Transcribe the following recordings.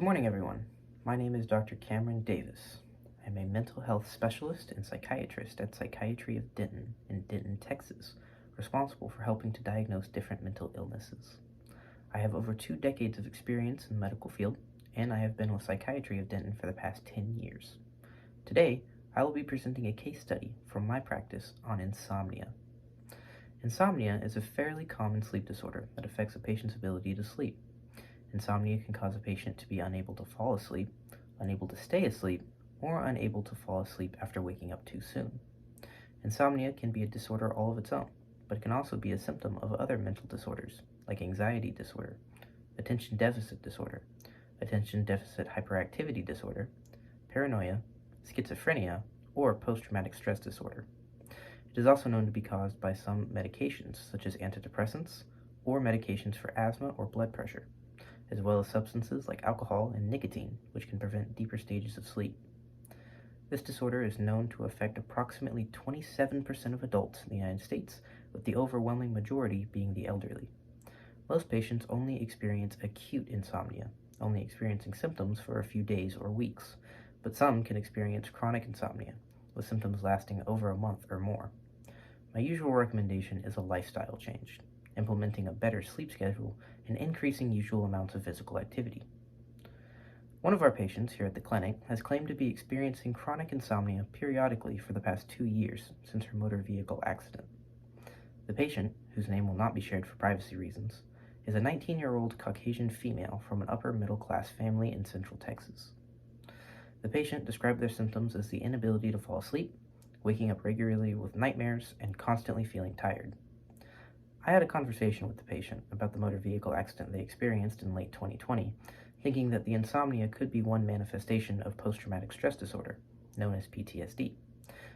Good morning, everyone. My name is Dr. Cameron Davis. I'm a mental health specialist and psychiatrist at Psychiatry of Denton in Denton, Texas, responsible for helping to diagnose different mental illnesses. I have over 2 decades of experience in the medical field, and I have been with Psychiatry of Denton for the past 10 years. Today, I will be presenting a case study from my practice on insomnia. Insomnia is a fairly common sleep disorder that affects a patient's ability to sleep. Insomnia can cause a patient to be unable to fall asleep, unable to stay asleep, or unable to fall asleep after waking up too soon. Insomnia can be a disorder all of its own, but it can also be a symptom of other mental disorders, like anxiety disorder, attention deficit disorder, attention deficit hyperactivity disorder, paranoia, schizophrenia, or post-traumatic stress disorder. It is also known to be caused by some medications, such as antidepressants, or medications for asthma or blood pressure, as well as substances like alcohol and nicotine, which can prevent deeper stages of sleep. This disorder is known to affect approximately 27% of adults in the United States, with the overwhelming majority being the elderly. Most patients only experience acute insomnia, only experiencing symptoms for a few days or weeks, but some can experience chronic insomnia, with symptoms lasting over a month or more. My usual recommendation is a lifestyle change, implementing a better sleep schedule and increasing usual amounts of physical activity. One of our patients here at the clinic has claimed to be experiencing chronic insomnia periodically for the past 2 years since her motor vehicle accident. The patient, whose name will not be shared for privacy reasons, is a 19-year-old Caucasian female from an upper middle-class family in Central Texas. The patient described their symptoms as the inability to fall asleep, waking up regularly with nightmares, and constantly feeling tired. I had a conversation with the patient about the motor vehicle accident they experienced in late 2020, thinking that the insomnia could be one manifestation of post-traumatic stress disorder, known as PTSD.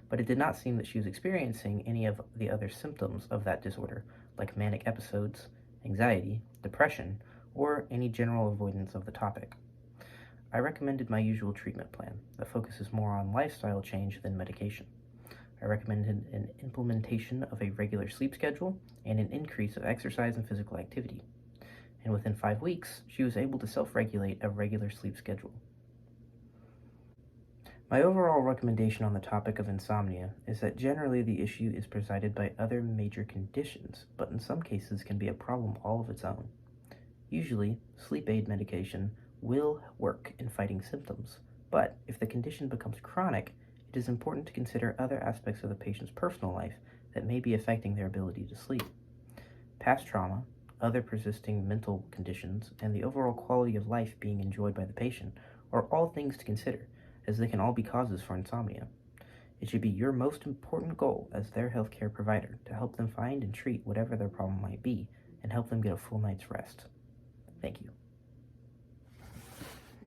But it did not seem that she was experiencing any of the other symptoms of that disorder, like manic episodes, anxiety, depression, or any general avoidance of the topic. I recommended my usual treatment plan that focuses more on lifestyle change than medication. I recommended an implementation of a regular sleep schedule and an increase of exercise and physical activity. And within 5 weeks, she was able to self-regulate a regular sleep schedule. My overall recommendation on the topic of insomnia is that generally the issue is presided by other major conditions, but in some cases can be a problem all of its own. Usually, sleep aid medication will work in fighting symptoms, but if the condition becomes chronic, it is important to consider other aspects of the patient's personal life that may be affecting their ability to sleep. Past trauma, other persisting mental conditions, and the overall quality of life being enjoyed by the patient are all things to consider, as they can all be causes for insomnia. It should be your most important goal as their healthcare provider to help them find and treat whatever their problem might be and help them get a full night's rest. Thank you.